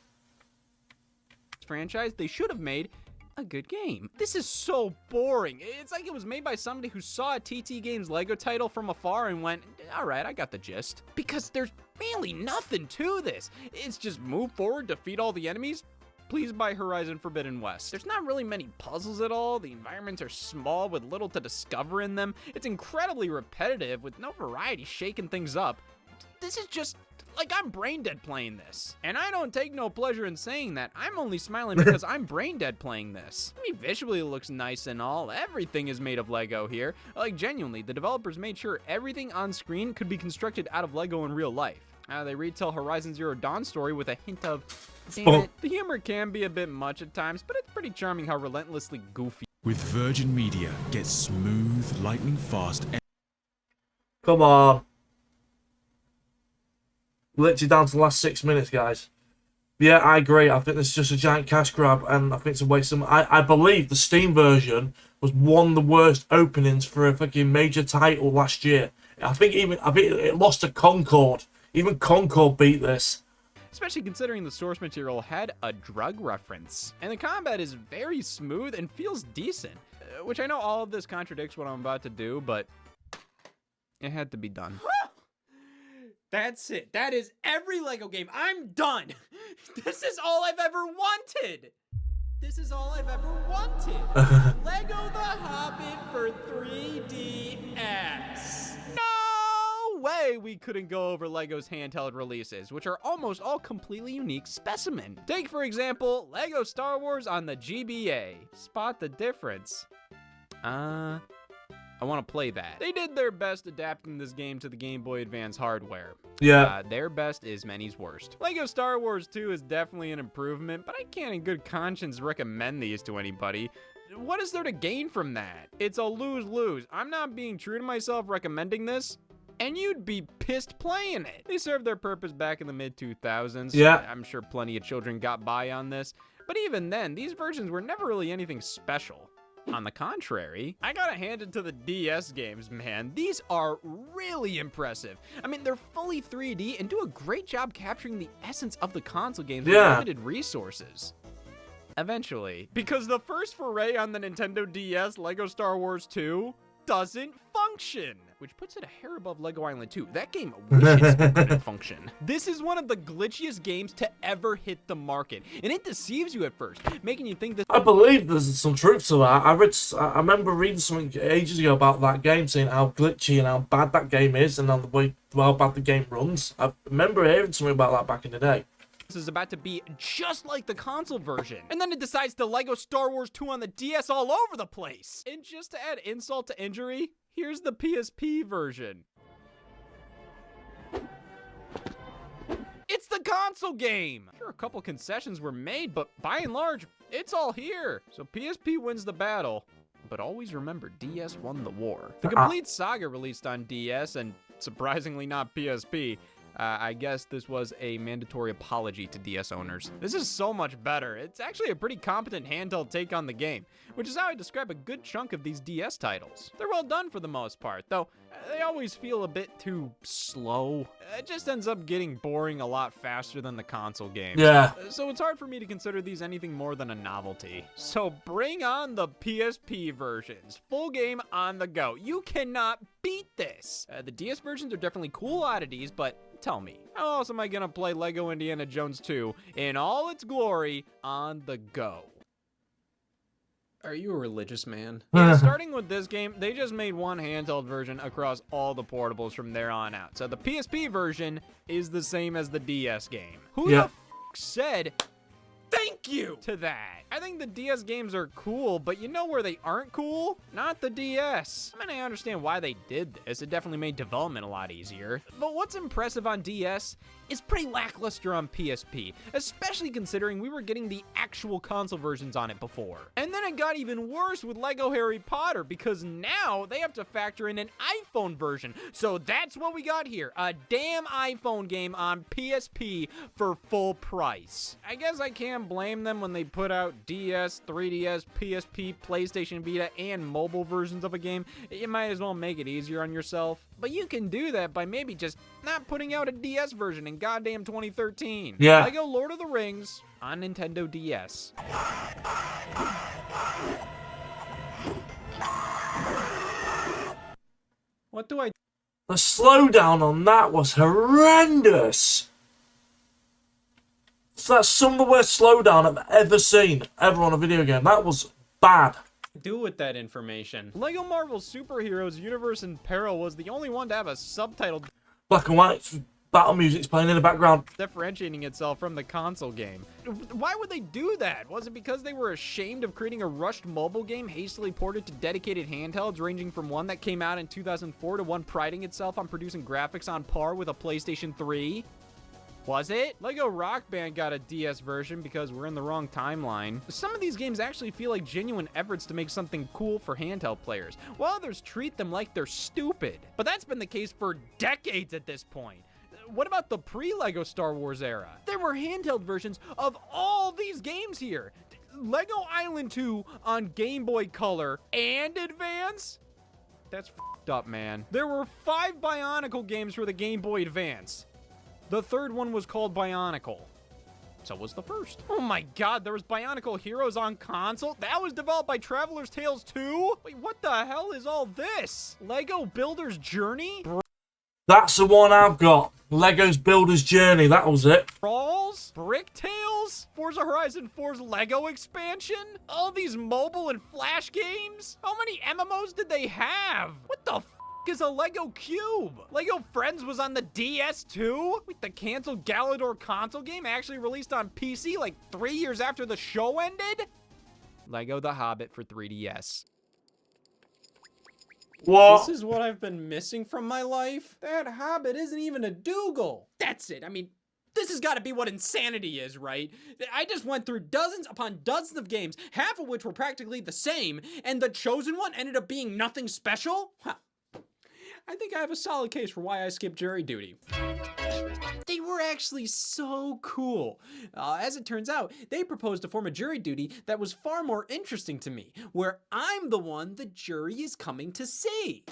Franchise, they should have made a good game. This is so boring. It's like it was made by somebody who saw a TT Games LEGO title from afar and went, all right, I got the gist. Because there's really nothing to this. It's just move forward, defeat all the enemies. Please buy Horizon Forbidden West. There's not really many puzzles at all. The environments are small with little to discover in them. It's incredibly repetitive with no variety shaking things up. This is just like I'm brain dead playing this. And I don't take no pleasure in saying that. I'm only smiling because I'm brain dead playing this. I mean, visually it looks nice and all. Everything is made of Lego here. Like genuinely, the developers made sure everything on screen could be constructed out of Lego in real life. They retell Horizon Zero Dawn story with a hint of, damn it. The humor can be a bit much at times, but it's pretty charming how relentlessly goofy. With Virgin Media, get smooth, lightning fast. Come on. Literally down to the last 6 minutes, guys. Yeah, I agree. I think this is just a giant cash grab, and I think it's a waste of money. I believe the Steam version was one of the worst openings for a fucking major title last year. I think it lost to Concord. Even Concord beat this. Especially considering the source material had a drug reference. And the combat is very smooth and feels decent. Which I know all of this contradicts what I'm about to do, but it had to be done. That's it. That is every LEGO game. I'm done. This is all I've ever wanted. This is all I've ever wanted. LEGO The Hobbit for 3DS. No way we couldn't go over LEGO's handheld releases, which are almost all completely unique specimen. Take, for example, LEGO Star Wars on the GBA. Spot the difference. I want to play that. They did their best adapting this game to the Game Boy Advance hardware. Yeah. Their best is many's worst. LEGO Star Wars 2 is definitely an improvement, but I can't in good conscience recommend these to anybody. What is there to gain from that? It's a lose-lose. I'm not being true to myself recommending this, and you'd be pissed playing it. They served their purpose back in the mid-2000s. Yeah. I'm sure plenty of children got by on this, but even then, these versions were never really anything special. On the contrary, I gotta hand it to the DS games, man. These are really impressive. I mean, they're fully 3D and do a great job capturing the essence of the console games with limited resources. Eventually. Because the first foray on the Nintendo DS, Lego Star Wars 2, doesn't function, which puts it a hair above Lego Island 2. That game wishes it couldn't function. This is one of the glitchiest games to ever hit the market, and it deceives you at first, making you think that I believe there's some truth to that. I remember reading something ages ago about that game, saying how glitchy and how bad that game is, and how bad the game runs. I remember hearing something about that back in the day. this is about to be just like the console version. And then it decides to Lego Star Wars 2 on the DS all over the place. And just to add insult to injury, here's the PSP version. It's the console game! Sure, a couple concessions were made, but by and large, it's all here. So PSP wins the battle, but always remember, DS won the war. The complete saga released on DS, and surprisingly not PSP. I guess this was a mandatory apology to DS owners. This is so much better. It's actually a pretty competent handheld take on the game, which is how I describe a good chunk of these DS titles. They're well done for the most part, though they always feel a bit too slow. It just ends up getting boring a lot faster than the console games. Yeah. So it's hard for me to consider these anything more than a novelty. So bring on the PSP versions. Full game on the go. You cannot beat this. The DS versions are definitely cool oddities, but tell me, how else am I gonna play Lego Indiana Jones 2 in all its glory on the go? Are you a religious man? Yeah, starting with this game, they just made one handheld version across all the portables from there on out. So the PSP version is the same as the DS game. Who the f said thank you to that? I think the DS games are cool, but you know where they aren't cool? Not the DS. I mean, I understand why they did this. It definitely made development a lot easier. But what's impressive on DS is pretty lackluster on PSP, especially considering we were getting the actual console versions on it before. And then it got even worse with Lego Harry Potter, because now they have to factor in an iPhone version. So that's what we got here, a damn iPhone game on PSP for full price. I guess I can't blame them when they put out DS, 3DS, PSP, PlayStation Vita, and mobile versions of a game. You might as well make it easier on yourself. But you can do that by maybe just not putting out a DS version in goddamn 2013. Yeah. Lego Lord of the Rings on Nintendo DS. What do I... The slowdown on that was horrendous. That's some of the worst slowdown I've ever seen, ever on a video game. That was bad. do with that information? Lego Marvel Superheroes Universe in Peril was the only one to have a subtitled Black and white battle music's playing in the background. differentiating itself from the console game. Why would they do that? Was it because they were ashamed of creating a rushed mobile game hastily ported to dedicated handhelds, ranging from one that came out in 2004 to one priding itself on producing graphics on par with a PlayStation 3? Was it? Lego Rock Band got a DS version because we're in the wrong timeline. Some of these games actually feel like genuine efforts to make something cool for handheld players, while others treat them like they're stupid. But that's been the case for decades at this point. What about the pre-Lego Star Wars era? There were handheld versions of all these games here. Lego Island 2 on Game Boy Color and Advance? That's f***ed up, man. There were 5 Bionicle games for the Game Boy Advance. The third one was called Bionicle. So was the first. Oh my god, there was Bionicle Heroes on console? That was developed by Traveler's Tales 2? Wait, what the hell is all this? Lego Builder's Journey? That's the one I've got. Lego's Builder's Journey, that was it. Brawls? Brick Tales? Forza Horizon 4's Lego expansion? All these mobile and flash games? How many MMOs did they have? What the f is a Lego Cube? Lego Friends was on the DS too? Wait, the canceled Galador console game actually released on PC like 3 years after the show ended? Lego The Hobbit for 3DS. What? This is what I've been missing from my life? That Hobbit isn't even a Dougal. That's it. I mean, this has got to be what insanity is, right? I just went through dozens upon dozens of games, half of which were practically the same, and the chosen one ended up being nothing special? Huh. I think I have a solid case for why I skipped jury duty. They were actually so cool. As it turns out, they proposed to form a jury duty that was far more interesting to me, where I'm the one the jury is coming to see.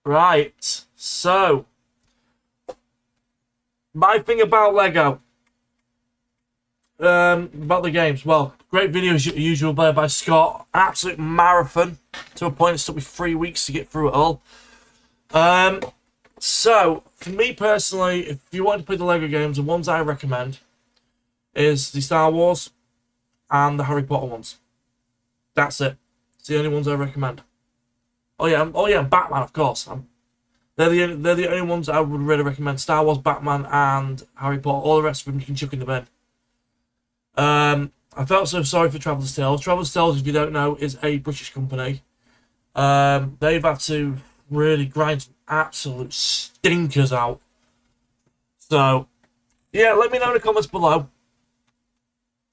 Right, so my thing about Lego, about the games. Well, great video as usual there by Scott. Absolute marathon to a point it took me 3 weeks to get through it all. So for me personally, if you want to play the Lego games, the ones I recommend is the Star Wars and the Harry Potter ones. That's it. It's the only ones I recommend. Oh yeah, Batman, of course. They're the only ones I would really recommend. Star Wars, Batman, and Harry Potter. All the rest of them you can chuck in the bin. I felt so sorry for Traveller's Tales. Traveller's Tales, if you don't know, is a British company. They've had to really grind some absolute stinkers out. So, yeah, let me know in the comments below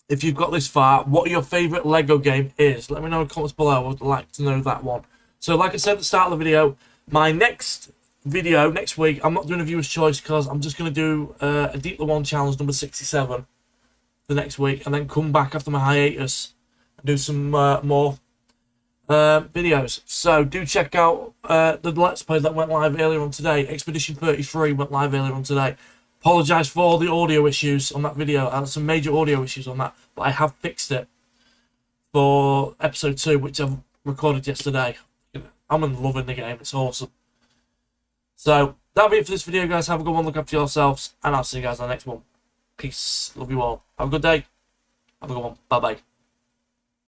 if you've got this far, what your favourite Lego game is. Let me know in the comments below. I would like to know that one. So, like I said at the start of the video, my next video, next week, I'm not doing a viewer's choice because I'm just going to do a Deep the One challenge number 67 for next week, and then come back after my hiatus and do some more videos. So, do check out the Let's Play that went live earlier on today. Expedition 33 went live earlier on today. Apologise for all the audio issues on that video. I had some major audio issues on that, but I have fixed it for episode 2, which I've recorded yesterday. I'm loving the game. It's awesome. So, that'll be it for this video, guys. Have a good one. Look after yourselves. And I'll see you guys on the next one. Peace. Love you all. Have a good day. Have a good one. Bye-bye.